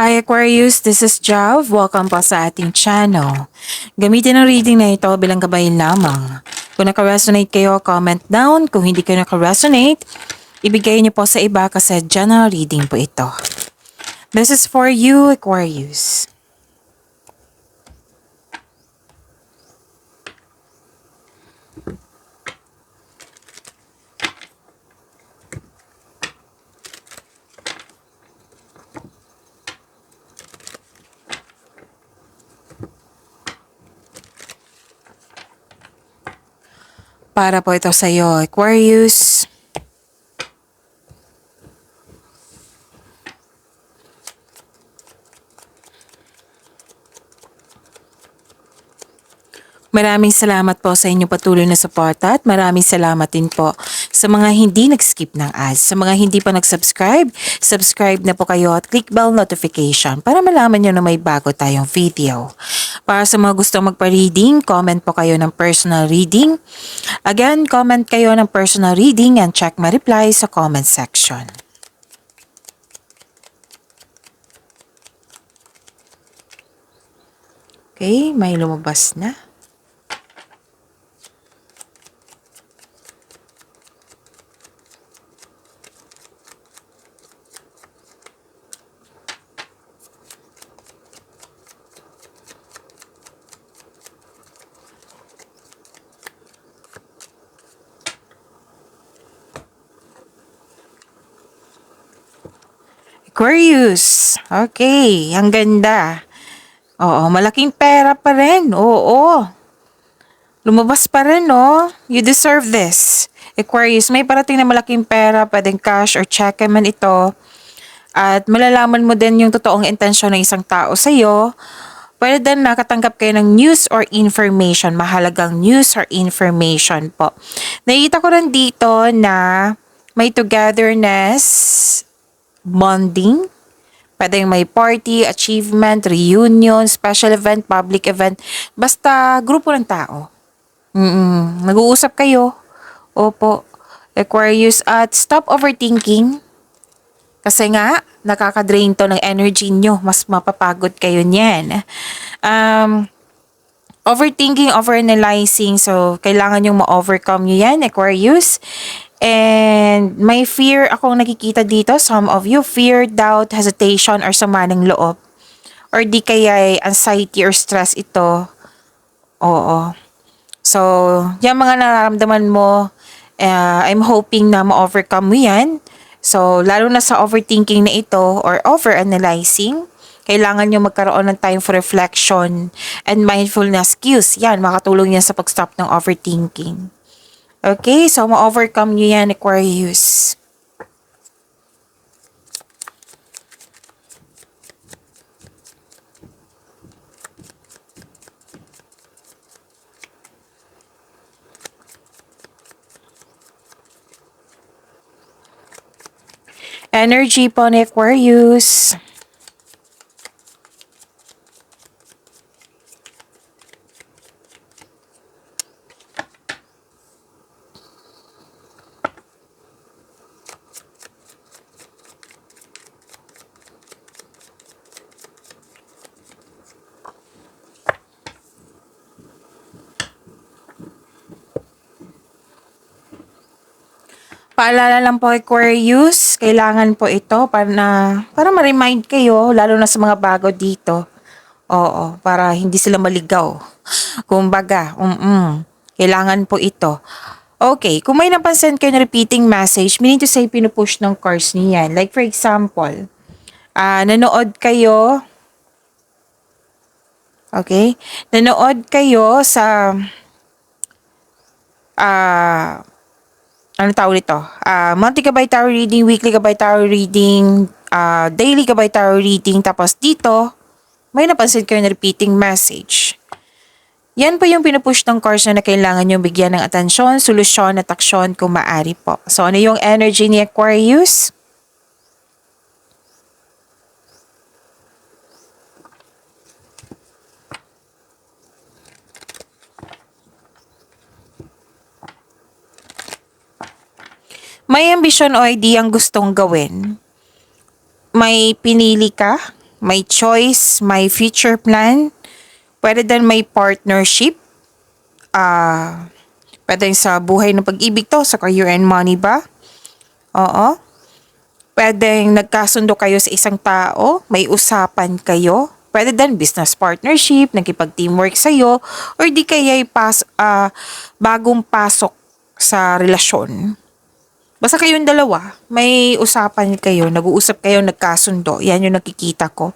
Hi Aquarius, this is Jav. Welcome po sa ating channel. Gamitin ang reading na ito bilang gabay lamang. Kung naka-resonate kayo, comment down. Kung hindi kayo naka-resonate, ibigay niyo po sa iba kasi general reading po ito. This is for you, Aquarius. Para po ito sa iyo, Aquarius. Maraming salamat po sa inyong patuloy na suporta at maraming salamat din po sa mga hindi nag-skip ng ads. Sa mga hindi pa nag-subscribe, subscribe na po kayo at click bell notification para malaman nyo na may bago tayong video. Para sa mga gustong magpa-reading, comment po kayo ng personal reading. Again, comment kayo ng personal reading and check my reply sa comment section. Okay, may lumabas na. Aquarius. Okay, ang ganda. Oo, malaking pera pa rin. Oo. Lumabas pa rin, no? You deserve this. Aquarius, may parating na malaking pera, pwedeng cash or check man ito. At malalaman mo din yung totoong intensyon ng isang tao sa'yo. Pwede din nakatanggap kayo ng news or information, mahalagang news or information po. Nakita ko rin dito na may togetherness, bonding, pwedeng may party, achievement, reunion, special event, public event, basta grupo ng tao. Nag-uusap kayo. Opo, Aquarius, at stop overthinking. Kasi nga, nakaka-drain to ng energy nyo. Mas mapapagod kayo niyan. Overthinking, overanalyzing. So, kailangan yung ma-overcome nyo yan, Aquarius. And may fear akong nakikita dito. Some of you, fear, doubt, hesitation, or sama ng loob. Or di kaya anxiety or stress ito. Oo. So, yung mga nararamdaman mo, I'm hoping na ma-overcome mo yan. So, lalo na sa overthinking na ito or overanalyzing, kailangan nyo magkaroon ng time for reflection and mindfulness skills. Yan, makatulong yan sa pag-stop ng overthinking. Okay, so ma-overcome nyo yan, Aquarius. Energy po ni Aquarius. Paalala lang po Aquarius, kailangan po ito para ma-remind kayo, lalo na sa mga bago dito. Oo, para hindi sila maligaw. Kumbaga, kailangan po ito. Okay, kung may napansin kayo na repeating message, meaning to say pinupush ng cards niyan. Like for example, nanood kayo, okay? Nanood kayo sa, ano tawag ito? Monthly Gabay Tarot Reading, Weekly Gabay Tarot Reading, Daily Gabay Tarot Reading. Tapos dito, may napansin kayo na repeating message. Yan po yung pinupush ng cards na kailangan nyo bigyan ng atensyon, solusyon at aksyon kung maaari po. So ano yung energy ni Aquarius? May ambisyon o idea ang gustong gawin. May pinili ka may choice, may future plan. Pwede din may partnership. Pwede sa buhay ng pag-ibig to, sa career and money ba? Oo. Pwedeng nagkasundo kayo sa isang tao, may usapan kayo. Pwede din business partnership, nagkipag-teamwork sa'yo, or di kaya bagong pasok sa relasyon. Basta kayong dalawa, may usapan kayo, nag-uusap kayo, nagkasundo. Yan yung nakikita ko.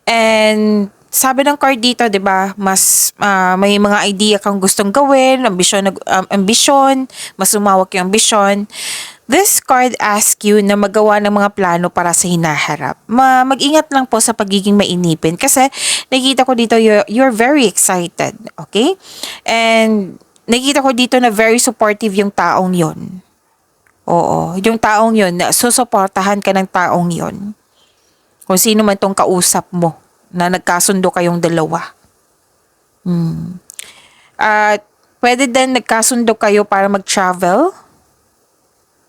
And sabi ng card dito, 'di ba, mas may mga idea kang gustong gawin, ambisyon, mas lumawak yung ambisyon. This card asks you na magawa ng mga plano para sa hinaharap. Mag-ingat lang po sa pagiging mainipin kasi nakikita ko dito you're very excited, okay? And nakikita ko dito na very supportive yung taong yon. Oo, yung taong yon, na susuportahan ka ng taong yon. Kung sino man tong kausap mo na nagkasundo kayong dalawa. At pwede din nagkasundo kayo para mag-travel.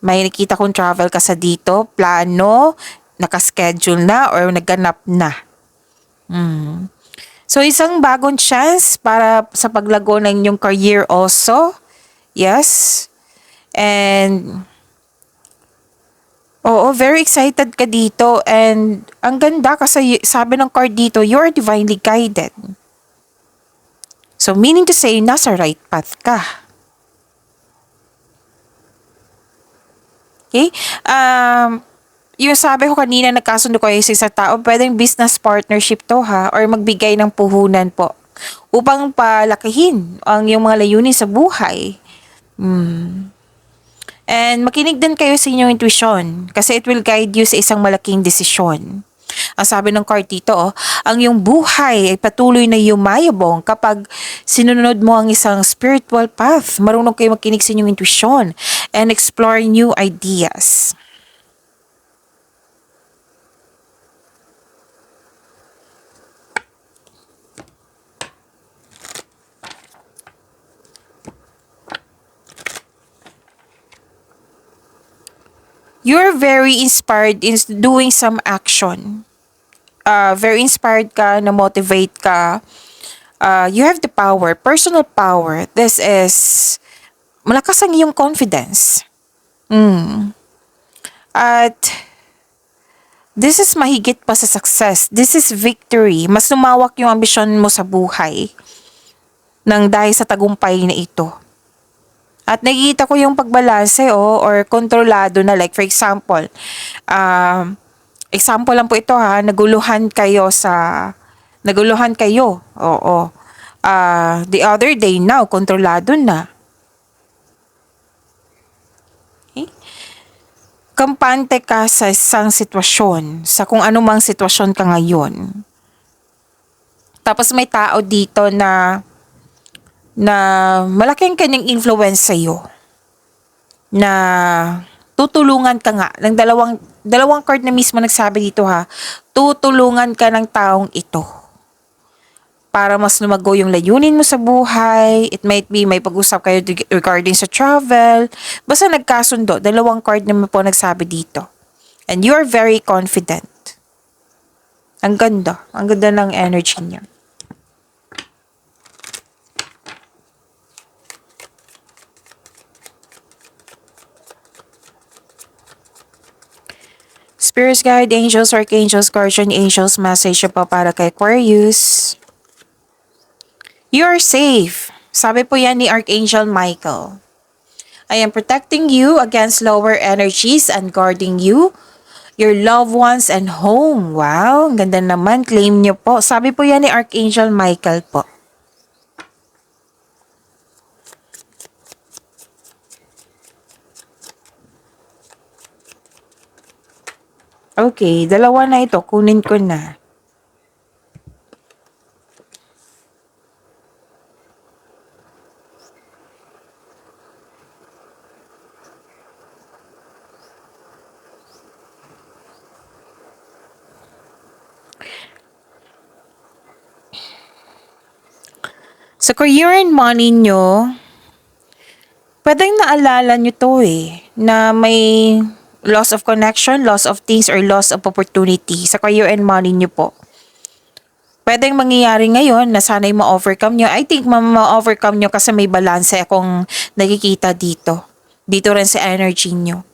May nakita kong travel ka sa dito, plano, nakaschedule na or nagganap na. So isang bagong chance para sa paglago ng inyong career also. Yes. And oo, very excited ka dito and ang ganda kasi sabi ng card dito, you're divinely guided. So meaning to say, nasa right path ka. Okay? Yung sabi ko kanina, nagkasundo kayo sa isang tao, pwedeng business partnership to ha, or magbigay ng puhunan po upang palakihin ang yung mga layunin sa buhay. And makinig din kayo sa inyong intuition kasi it will guide you sa isang malaking desisyon. Ang sabi ng card dito, ang iyong buhay ay patuloy na yumayabong kapag sinunod mo ang isang spiritual path. Marunong kayo makinig sa inyong intuition and explore new ideas. You're very inspired in doing some action. Very inspired ka, na-motivate ka. You have the power, personal power. This is, malakas ang iyong confidence. At, this is mahigit pa sa success. This is victory. Mas lumawak yung ambisyon mo sa buhay nang dahil sa tagumpay na ito. At nakikita ko yung pagbalanse or kontrolado na, like for example, example lang po ito ha, naguluhan kayo. Oo. The other day now, kontrolado na. Okay? Kampante ka sa isang sitwasyon, sa kung anumang sitwasyon ka ngayon. Tapos may tao dito na malaking kanyang influence sa'yo. Na tutulungan ka nga. Ng dalawang card na mismo nagsabi dito ha. Tutulungan ka ng taong ito. Para mas lumago yung layunin mo sa buhay. It might be may pag-usap kayo regarding sa travel. Basta nagkasundo. Dalawang card naman po nagsabi dito. And you're very confident. Ang ganda. Ang ganda ng energy niya. Spirits, guide, angels, archangels, guardian angels, message pa para kay Aquarius. You are safe. Sabi po yan ni Archangel Michael. I am protecting you against lower energies and guarding you, your loved ones, and home. Wow, ang ganda naman. Claim niyo po. Sabi po yan ni Archangel Michael po. Okay, dalawa na ito. Kunin ko na. Sa career and money nyo, pwedeng naalala nyo to na may loss of connection, loss of things, or loss of opportunity sa career and money nyo po. Pwedeng mangyayari ngayon na sana'y ma-overcome nyo. I think ma-overcome nyo kasi may balance akong nakikita dito. Dito rin sa energy nyo.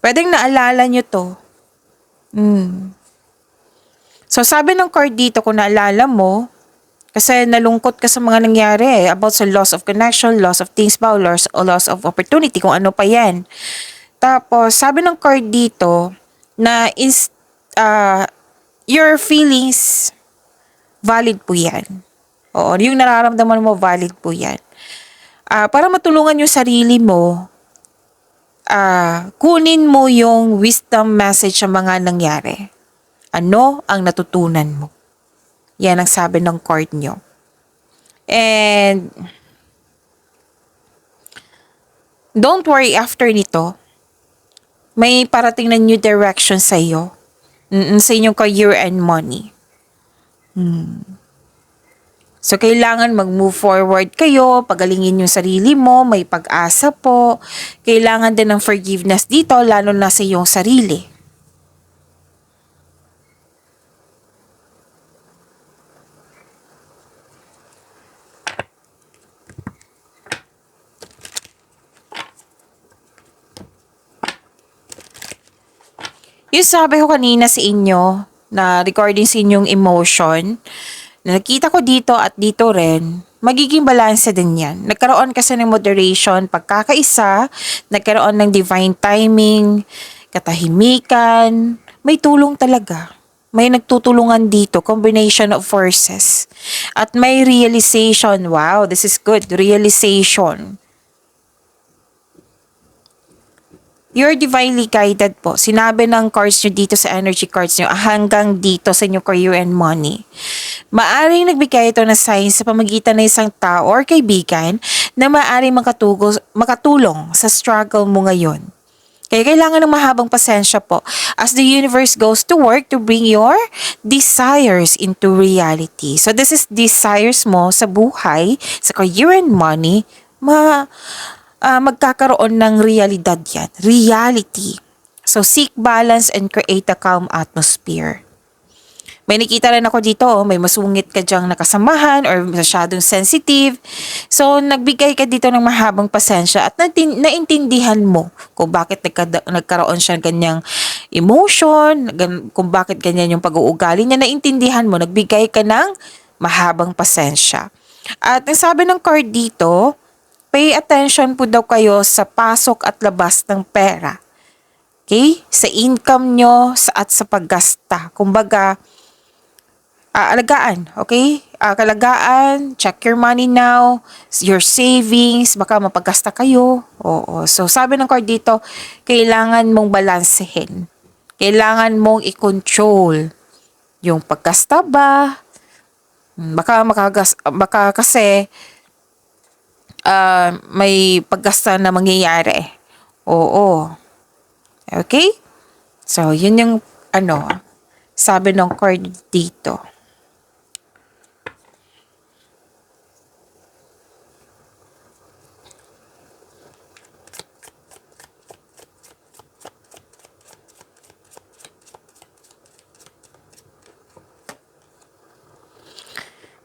Pwedeng naalala nyo to. So sabi ng card dito, kung naalala mo, kasi nalungkot ka sa mga nangyari about sa loss of connection, loss of things ba, o loss of opportunity, kung ano pa yan. Tapos, sabi ng card dito, na your feelings, valid po yan. Oo, yung nararamdaman mo, valid po yan. Para matulungan yung sarili mo, kunin mo yung wisdom message sa mga nangyari. Ano ang natutunan mo? Yan ang sabi ng card nyo. And, don't worry after nito, may parating na new direction sa iyo. Sa inyong career and money. So, kailangan mag-move forward kayo, pagalingin yung sarili mo, may pag-asa po. Kailangan din ng forgiveness dito, lalo na sa iyong sarili. Yung sabi ko kanina sa inyo, na regarding sa inyong emotion, na nakita ko dito at dito rin, magiging balanse din yan. Nagkaroon kasi ng moderation, pagkakaisa, nagkaroon ng divine timing, katahimikan, may tulong talaga. May nagtutulungan dito, combination of forces. At may realization, wow, this is good, realization. You're divinely guided po. Sinabi ng cards nyo dito sa energy cards nyo hanggang dito sa inyong career and money. Maaring nagbigay ito ng signs sa pamagitan ng isang tao or kaibigan na maaring makatulong sa struggle mo ngayon. Kaya kailangan ng mahabang pasensya po as the universe goes to work to bring your desires into reality. So this is desires mo sa buhay, sa career and money, magkakaroon ng realidad yan. Reality. So, seek balance and create a calm atmosphere. May nakita rin ako dito, may masungit ka dyang nakasamahan or masyadong sensitive. So, nagbigay ka dito ng mahabang pasensya at naintindihan mo kung bakit nagkaroon siya ng ganyang emotion, kung bakit ganyan yung pag-uugali niya. Naintindihan mo, nagbigay ka ng mahabang pasensya. At ang sabi ng card dito, pay attention po daw kayo sa pasok at labas ng pera. Okay? Sa income nyo at sa paggasta. Kumbaga, alagaan. Okay? Kalagaan, check your money now, your savings, baka mapaggasta kayo. Oo. So, sabi ng card dito, kailangan mong balansehin. Kailangan mong i-control yung paggasta ba. Baka kasi, may paggasta na mangyayari. Oo. Okay? So, yun yung sabi ng card dito.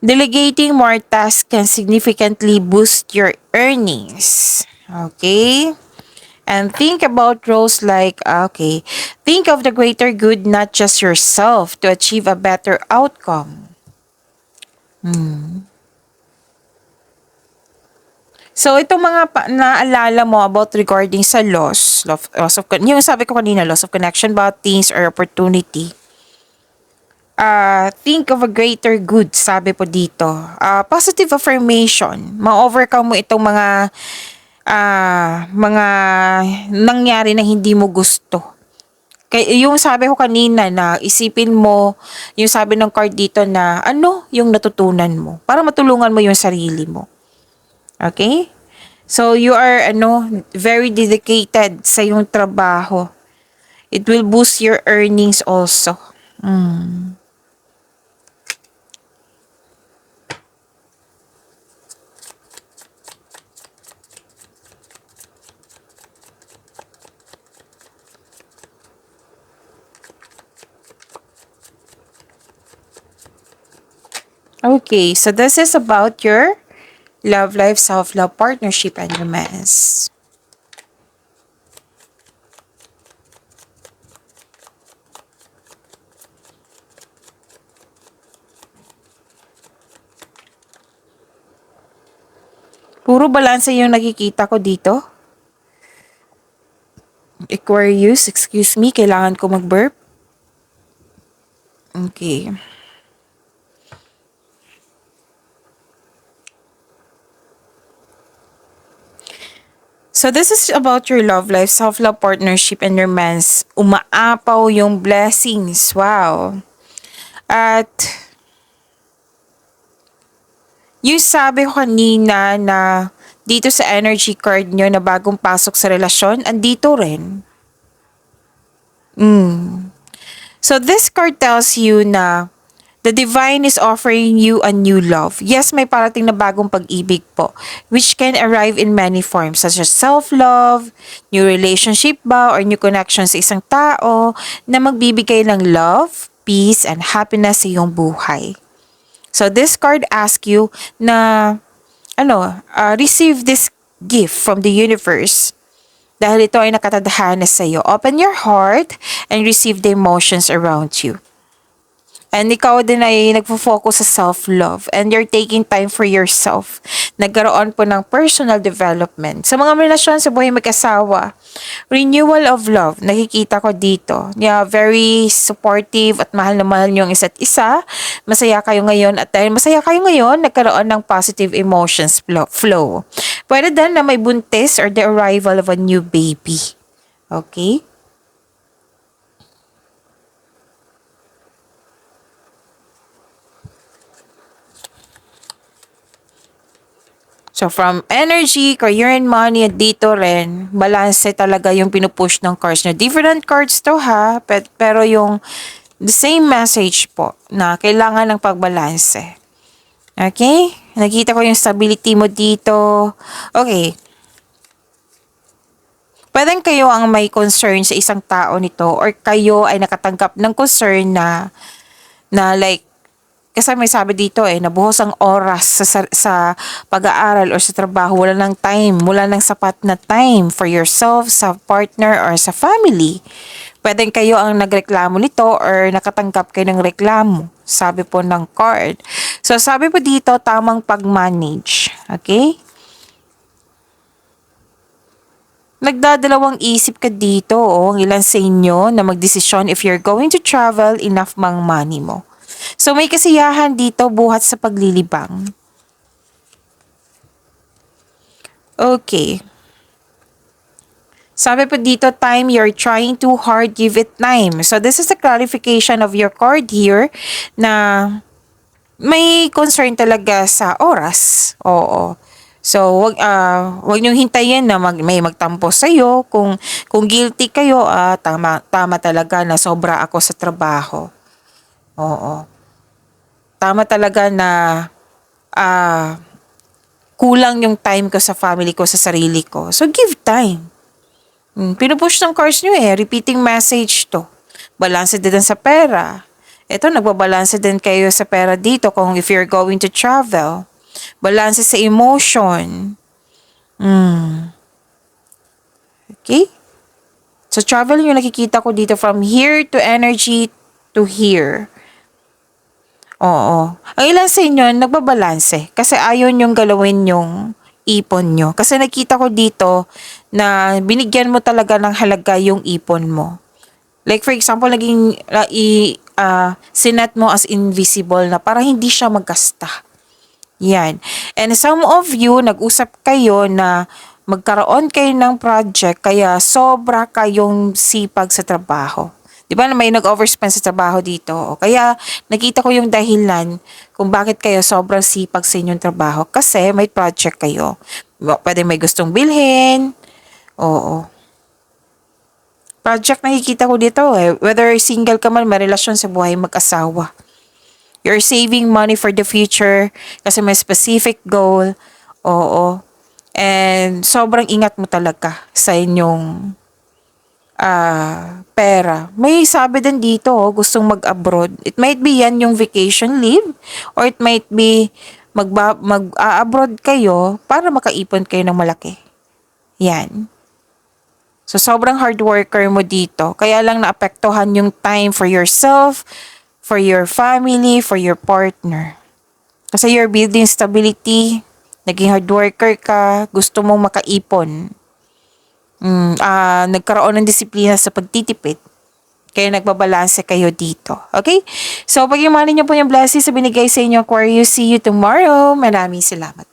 Delegating more tasks can significantly boost your earnings. Okay? And think about roles like, think of the greater good, not just yourself, to achieve a better outcome. So, itong mga naalala mo about regarding sa loss of, yung sabi ko kanina, loss of connection about things or opportunity. Think of a greater good, sabi po dito. Positive affirmation. Ma-overcome mo itong mga nangyari na hindi mo gusto. Kaya yung sabi ko kanina na isipin mo, yung sabi ng card dito na ano yung natutunan mo para matulungan mo yung sarili mo. Okay? So you are very dedicated sa yung trabaho. It will boost your earnings also. Okay, so this is about your love life, self-love, partnership, and romance. Puro balanse yung nakikita ko dito. Aquarius, excuse me, kailangan ko mag-burp. Okay. So this is about your love life, self-love, partnership, and romance. Umaapaw yung blessings. Wow. At yung sabi ko kanina na dito sa energy card nyo na bagong pasok sa relasyon, andito rin. So this card tells you na the divine is offering you a new love. Yes, may parating na bagong pag-ibig po, which can arrive in many forms such as self-love, new relationship ba, or new connection sa isang tao na magbibigay ng love, peace, and happiness sa iyong buhay. So this card asks you na receive this gift from the universe dahil ito ay nakatadhana sa iyo. Open your heart and receive the emotions around you. And ikaw din ay nagfo-focus sa self-love and you're taking time for yourself. Nagkaroon po ng personal development. Sa mga relasyon sa buhay mag-asawa, renewal of love, nakikita ko dito. Yeah, very supportive at mahal na mahal niyo ang isa't isa. Masaya kayo ngayon at dahil masaya kayo ngayon, nagkaroon ng positive emotions flow. Pwede din na may buntis or the arrival of a new baby. Okay? So from energy, career and money, at dito rin, balance talaga yung pinupush ng cards nyo. Different cards to ha, pero yung the same message po na kailangan ng pagbalanse. Okay? Nakita ko yung stability mo dito. Okay. Pwedeng kayo ang may concern sa isang tao nito or kayo ay nakatanggap ng concern na like kasi may sabi dito nabuhos ang oras sa pag-aaral or sa trabaho. Wala nang time, wala nang sapat na time for yourself, sa partner, or sa family. Pwedeng kayo ang nagreklamo nito or nakatanggap kayo ng reklamo. Sabi po ng card. So, sabi po dito, tamang pag-manage. Okay? Nagdadalawang isip ka dito, ang ilan sa inyo na magdesisyon if you're going to travel, enough mang money mo. So may kasiyahan dito buhat sa paglilibang. Okay. Sabi po dito, time, you're trying too hard, give it time. So this is the clarification of your card here na may concern talaga sa oras. Oo. So wag niyo hintayin na may magtampo sa iyo kung guilty kayo, tama talaga na sobra ako sa trabaho. Oo. Tama talaga na kulang yung time ko sa family ko, sa sarili ko. So, give time. Pinupush ng cards nyo repeating message to. Balanse din sa pera. Ito, nagbabalanse din kayo sa pera dito kung if you're going to travel. Balanse sa emotion. Okay? So, travel yung nakikita ko dito from here to energy to here. Oo. Ang ilan sa inyo, nagbabalanse. Kasi ayaw nyong galawin yung ipon nyo. Kasi nakita ko dito na binigyan mo talaga ng halaga yung ipon mo. Like for example, sinet mo as invisible na para hindi siya magkasta. Yan. And some of you, nag-usap kayo na magkaroon kayo ng project kaya sobra kayong sipag sa trabaho. Di ba na may nag-overspend sa trabaho dito? Kaya nakita ko yung dahilan kung bakit kayo sobrang sipag sa inyong trabaho. Kasi may project kayo. Pwede may gustong bilhin. Oo. Project nakikita ko dito Whether single ka man, may relasyon sa buhay mag-asawa. You're saving money for the future kasi may specific goal. Oo. And sobrang ingat mo talaga sa inyong pera. May sabi din dito, gustong mag-abroad. It might be yan yung vacation leave or it might be mag-abroad kayo para makaipon kayo ng malaki. Yan. So, sobrang hard worker mo dito. Kaya lang naapektuhan yung time for yourself, for your family, for your partner. Kasi you're building stability, naging hard worker ka, gusto mong makaipon. Nagkaroon ng disiplina sa pagtitipid. Kaya nagbabalanse kayo dito. Okay? So, pag-imanin niyo po yung blessings sa binigay sa inyo, Aquarius. See you tomorrow. Maraming salamat.